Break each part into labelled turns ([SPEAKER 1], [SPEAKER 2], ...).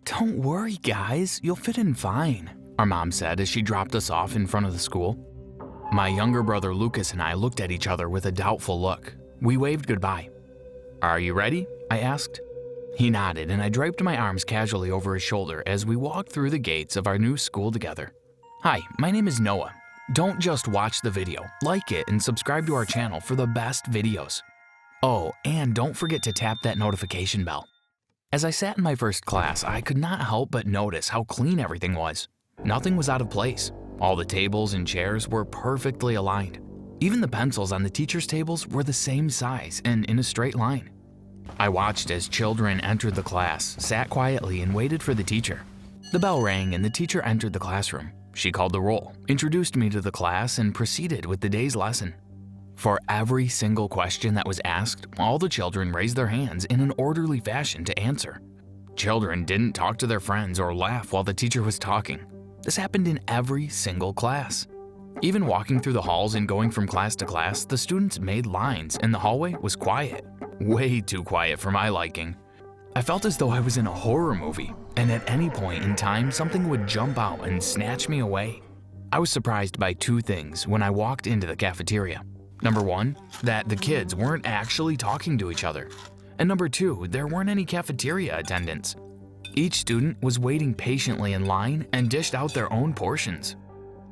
[SPEAKER 1] "Don't worry, guys, you'll fit in fine," our mom said as she dropped us off in front of the school. My younger brother Lucas and I looked at each other with a doubtful look. We waved goodbye. "Are you ready?" I asked. He nodded, and I draped my arms casually over his shoulder as we walked through the gates of our new school together. "Hi, my name is Noah. Don't just watch the video, like it and subscribe to our channel for the best videos. Oh, and don't forget to tap that notification bell." As I sat in my first class, I could not help but notice how clean everything was. Nothing was out of place. All the tables and chairs were perfectly aligned. Even the pencils on the teachers' tables were the same size and in a straight line. I watched as children entered the class, sat quietly, and waited for the teacher. The bell rang and the teacher entered the classroom. She called the roll, introduced me to the class, and proceeded with the day's lesson. For every single question that was asked, all the children raised their hands in an orderly fashion to answer. Children didn't talk to their friends or laugh while the teacher was talking. This happened in every single class. Even walking through the halls and going from class to class, the students made lines and the hallway was quiet. Way too quiet for my liking. I felt as though I was in a horror movie, and at any point in time, something would jump out and snatch me away. I was surprised by two things when I walked into the cafeteria. Number one, that the kids weren't actually talking to each other. And number two, there weren't any cafeteria attendants. Each student was waiting patiently in line and dished out their own portions.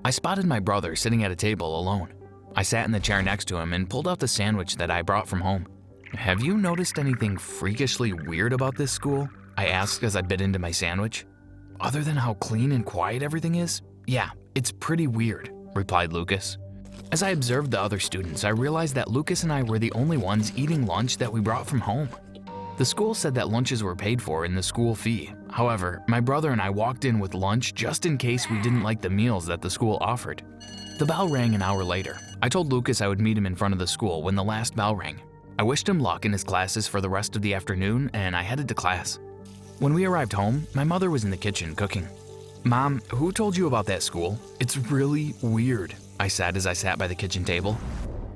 [SPEAKER 1] I spotted my brother sitting at a table alone. I sat in the chair next to him and pulled out the sandwich that I brought from home. "Have you noticed anything freakishly weird about this school?" I asked as I bit into my sandwich. "Other than how clean and quiet everything is? Yeah, it's pretty weird," replied Lucas. As I observed the other students, I realized that Lucas and I were the only ones eating lunch that we brought from home. The school said that lunches were paid for in the school fee. However, my brother and I walked in with lunch just in case we didn't like the meals that the school offered. The bell rang an hour later. I told Lucas I would meet him in front of the school when the last bell rang. I wished him luck in his classes for the rest of the afternoon, and I headed to class. When we arrived home, my mother was in the kitchen cooking. "Mom, who told you about that school? It's really weird," I said as I sat by the kitchen table.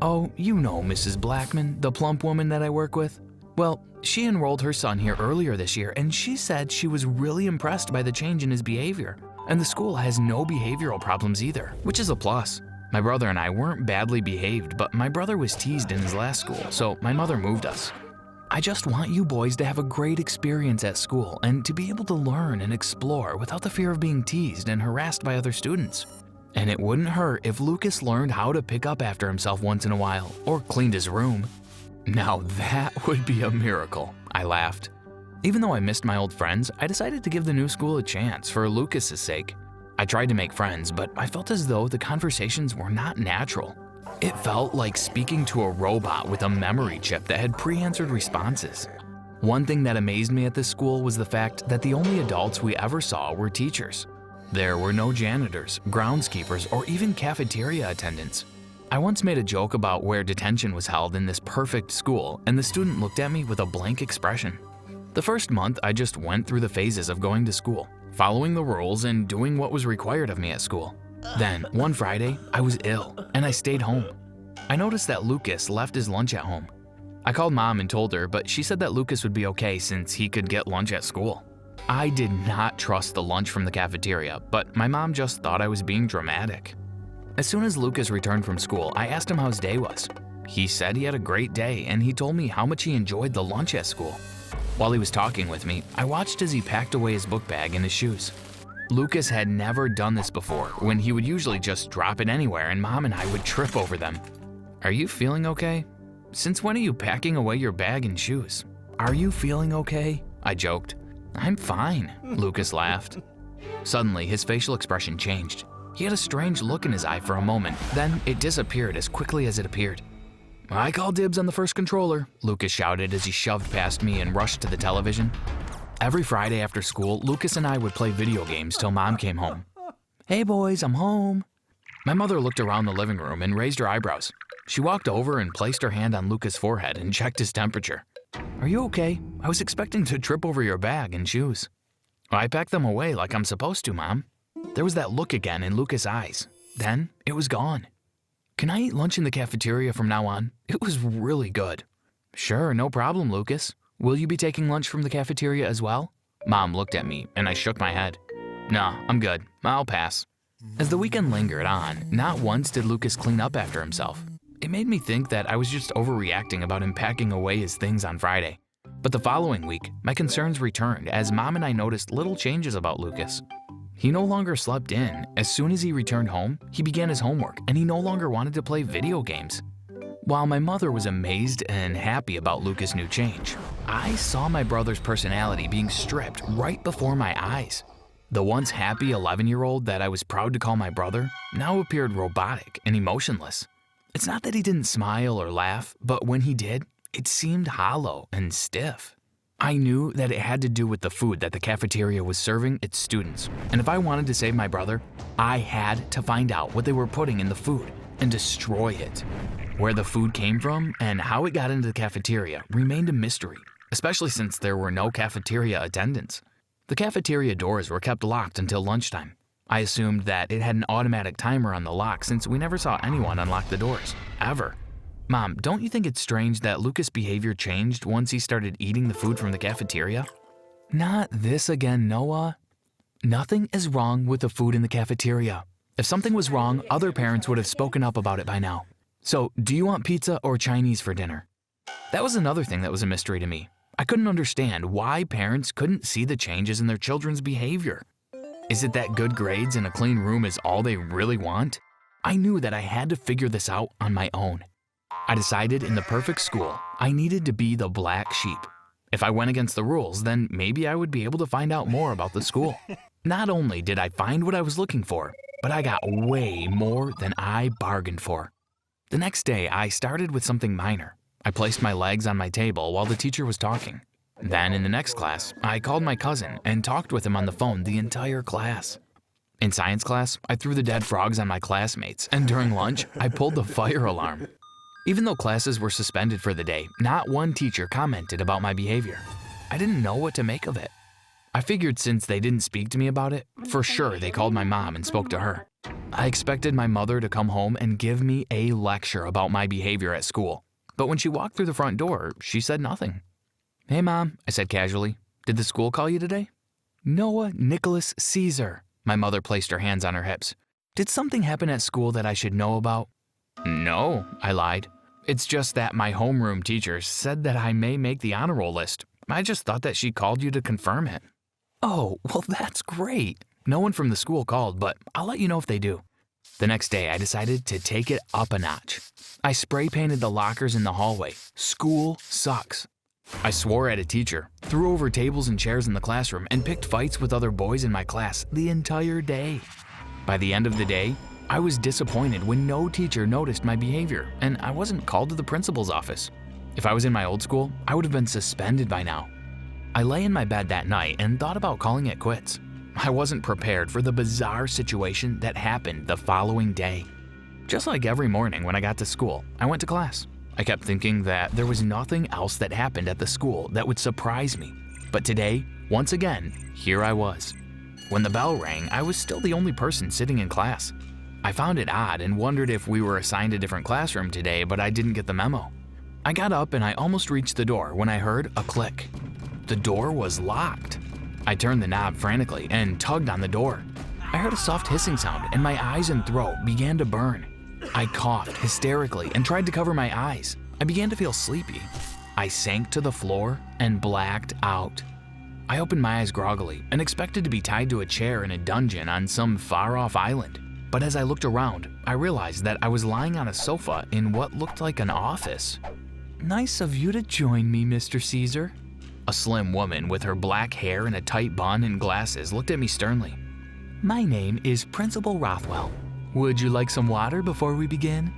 [SPEAKER 1] "Oh, you know Mrs. Blackman, the plump woman that I work with. Well, she enrolled her son here earlier this year, and she said she was really impressed by the change in his behavior. And the school has no behavioral problems either, which is a plus. My brother and I weren't badly behaved, but my brother was teased in his last school, so my mother moved us. I just want you boys to have a great experience at school and to be able to learn and explore without the fear of being teased and harassed by other students. And it wouldn't hurt if Lucas learned how to pick up after himself once in a while, or cleaned his room." Now that would be a miracle, I laughed. Even though I missed my old friends, I decided to give the new school a chance for Lucas's sake. I tried to make friends, but I felt as though the conversations were not natural. It felt like speaking to a robot with a memory chip that had pre-answered responses. One thing that amazed me at this school was the fact that the only adults we ever saw were teachers. There were no janitors, groundskeepers, or even cafeteria attendants. I once made a joke about where detention was held in this perfect school, and the student looked at me with a blank expression. The first month, I just went through the phases of going to school, following the rules and doing what was required of me at school. Then, one Friday, I was ill, and I stayed home. I noticed that Lucas left his lunch at home. I called Mom and told her, but she said that Lucas would be okay since he could get lunch at school. I did not trust the lunch from the cafeteria, but my mom just thought I was being dramatic. As soon as Lucas returned from school, I asked him how his day was. He said he had a great day, and he told me how much he enjoyed the lunch at school. While he was talking with me, I watched as he packed away his book bag and his shoes. Lucas had never done this before, when he would usually just drop it anywhere and Mom and I would trip over them. "Are you feeling okay? Since when are you packing away your bag and shoes? Are you feeling okay?" I joked. "I'm fine," Lucas laughed. Suddenly, his facial expression changed. He had a strange look in his eye for a moment, then it disappeared as quickly as it appeared. "I call dibs on the first controller," Lucas shouted as he shoved past me and rushed to the television. Every Friday after school, Lucas and I would play video games till Mom came home. "Hey boys, I'm home." My mother looked around the living room and raised her eyebrows. She walked over and placed her hand on Lucas' forehead and checked his temperature. "Are you okay? I was expecting to trip over your bag and shoes." "I packed them away like I'm supposed to, Mom." There was that look again in Lucas' eyes. Then it was gone. "Can I eat lunch in the cafeteria from now on? It was really good." "Sure, no problem, Lucas. Will you be taking lunch from the cafeteria as well?" Mom looked at me and I shook my head. "Nah, I'm good. I'll pass." As the weekend lingered on, not once did Lucas clean up after himself. It made me think that I was just overreacting about him packing away his things on Friday. But the following week, my concerns returned as Mom and I noticed little changes about Lucas. He no longer slept in. As soon as he returned home, he began his homework and he no longer wanted to play video games. While my mother was amazed and happy about Lucas' new change, I saw my brother's personality being stripped right before my eyes. The once happy 11-year-old that I was proud to call my brother now appeared robotic and emotionless. It's not that he didn't smile or laugh, but when he did, it seemed hollow and stiff. I knew that it had to do with the food that the cafeteria was serving its students, and if I wanted to save my brother, I had to find out what they were putting in the food and destroy it. Where the food came from and how it got into the cafeteria remained a mystery, especially since there were no cafeteria attendants. The cafeteria doors were kept locked until lunchtime. I assumed that it had an automatic timer on the lock since we never saw anyone unlock the doors, ever. Mom, don't you think it's strange that Lucas' behavior changed once he started eating the food from the cafeteria? Not this again, Noah. Nothing is wrong with the food in the cafeteria. If something was wrong, other parents would have spoken up about it by now. So, do you want pizza or Chinese for dinner? That was another thing that was a mystery to me. I couldn't understand why parents couldn't see the changes in their children's behavior. Is it that good grades and a clean room is all they really want? I knew that I had to figure this out on my own. I decided in the perfect school, I needed to be the black sheep. If I went against the rules, then maybe I would be able to find out more about the school. Not only did I find what I was looking for, but I got way more than I bargained for. The next day, I started with something minor. I placed my legs on my table while the teacher was talking. Then in the next class, I called my cousin and talked with him on the phone the entire class. In science class, I threw the dead frogs on my classmates, and during lunch, I pulled the fire alarm. Even though classes were suspended for the day, not one teacher commented about my behavior. I didn't know what to make of it. I figured since they didn't speak to me about it, for sure they called my mom and spoke to her. I expected my mother to come home and give me a lecture about my behavior at school. But when she walked through the front door, she said nothing. "Hey, Mom," I said casually. "Did the school call you today?" "Noah Nicholas Caesar." My mother placed her hands on her hips. "Did something happen at school that I should know about?" "No," I lied. "It's just that my homeroom teacher said that I may make the honor roll list. I just thought that she called you to confirm it." "Oh, well, that's great. No one from the school called, but I'll let you know if they do." The next day, I decided to take it up a notch. I spray painted the lockers in the hallway. School sucks. I swore at a teacher, threw over tables and chairs in the classroom, and picked fights with other boys in my class the entire day. By the end of the day, I was disappointed when no teacher noticed my behavior, and I wasn't called to the principal's office. If I was in my old school, I would have been suspended by now. I lay in my bed that night and thought about calling it quits. I wasn't prepared for the bizarre situation that happened the following day. Just like every morning when I got to school, I went to class. I kept thinking that there was nothing else that happened at the school that would surprise me. But today, once again, here I was. When the bell rang, I was still the only person sitting in class. I found it odd and wondered if we were assigned a different classroom today, but I didn't get the memo. I got up and I almost reached the door when I heard a click. The door was locked. I turned the knob frantically and tugged on the door. I heard a soft hissing sound and my eyes and throat began to burn. I coughed hysterically and tried to cover my eyes. I began to feel sleepy. I sank to the floor and blacked out. I opened my eyes groggily and expected to be tied to a chair in a dungeon on some far-off island. But as I looked around, I realized that I was lying on a sofa in what looked like an office. "Nice of you to join me, Mr. Caesar." A slim woman with her black hair and a tight bun and glasses looked at me sternly. "My name is Principal Rothwell. Would you like some water before we begin?"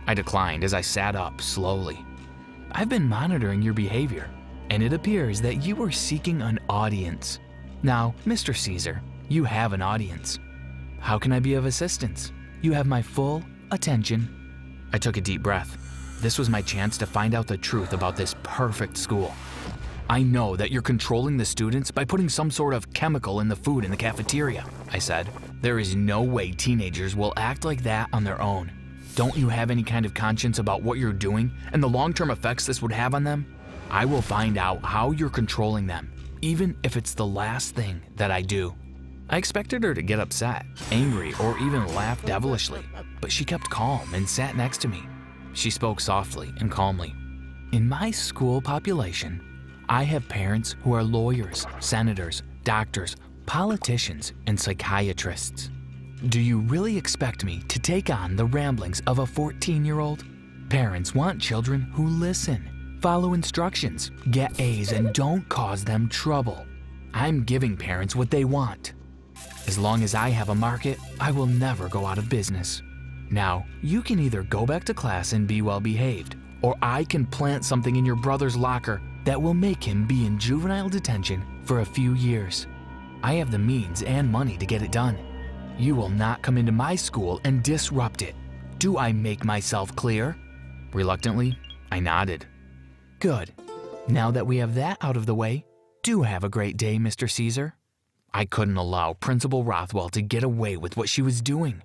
[SPEAKER 1] I declined as I sat up slowly. "I've been monitoring your behavior, and it appears that you are seeking an audience. Now, Mr. Caesar, you have an audience. How can I be of assistance? You have my full attention." I took a deep breath. This was my chance to find out the truth about this perfect school. "I know that you're controlling the students by putting some sort of chemical in the food in the cafeteria," I said. "There is no way teenagers will act like that on their own. Don't you have any kind of conscience about what you're doing and the long-term effects this would have on them? I will find out how you're controlling them, even if it's the last thing that I do. I expected her to get upset, angry, or even laugh devilishly, but she kept calm and sat next to me. She spoke softly and calmly. In my school population, I have parents who are lawyers, senators, doctors, politicians, and psychiatrists. Do you really expect me to take on the ramblings of a 14-year-old? Parents want children who listen, follow instructions, get A's, and don't cause them trouble. I'm giving parents what they want. As long as I have a market, I will never go out of business. Now, you can either go back to class and be well behaved, or I can plant something in your brother's locker that will make him be in juvenile detention for a few years. I have the means and money to get it done. You will not come into my school and disrupt it. Do I make myself clear? Reluctantly, I nodded. Good. Now that we have that out of the way, do have a great day, Mr. Caesar. I couldn't allow Principal Rothwell to get away with what she was doing.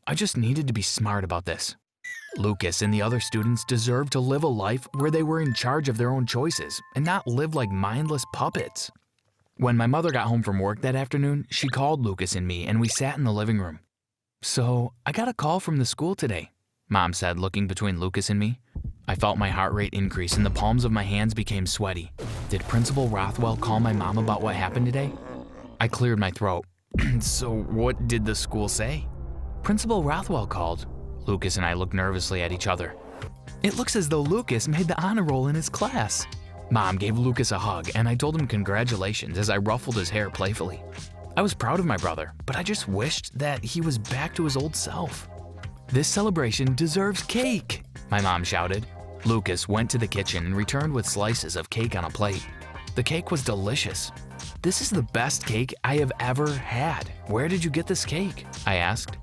[SPEAKER 1] I just needed to be smart about this. Lucas and the other students deserved to live a life where they were in charge of their own choices and not live like mindless puppets. When my mother got home from work that afternoon, she called Lucas and me and we sat in the living room. So, I got a call from the school today, Mom said, looking between Lucas and me. I felt my heart rate increase and the palms of my hands became sweaty. Did Principal Rothwell call my mom about what happened today? I cleared my throat. So what did the school say? Principal Rothwell called. Lucas and I looked nervously at each other. It looks as though Lucas made the honor roll in his class. Mom gave Lucas a hug and I told him congratulations as I ruffled his hair playfully. I was proud of my brother, but I just wished that he was back to his old self. This celebration deserves cake, my mom shouted. Lucas went to the kitchen and returned with slices of cake on a plate. The cake was delicious. This is the best cake I have ever had. Where did you get this cake? I asked.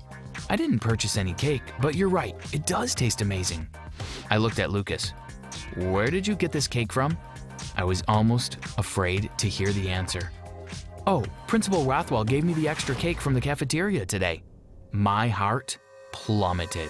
[SPEAKER 1] I didn't purchase any cake, but you're right, it does taste amazing. I looked at Lucas. Where did you get this cake from? I was almost afraid to hear the answer. Oh, Principal Rothwell gave me the extra cake from the cafeteria today. My heart plummeted.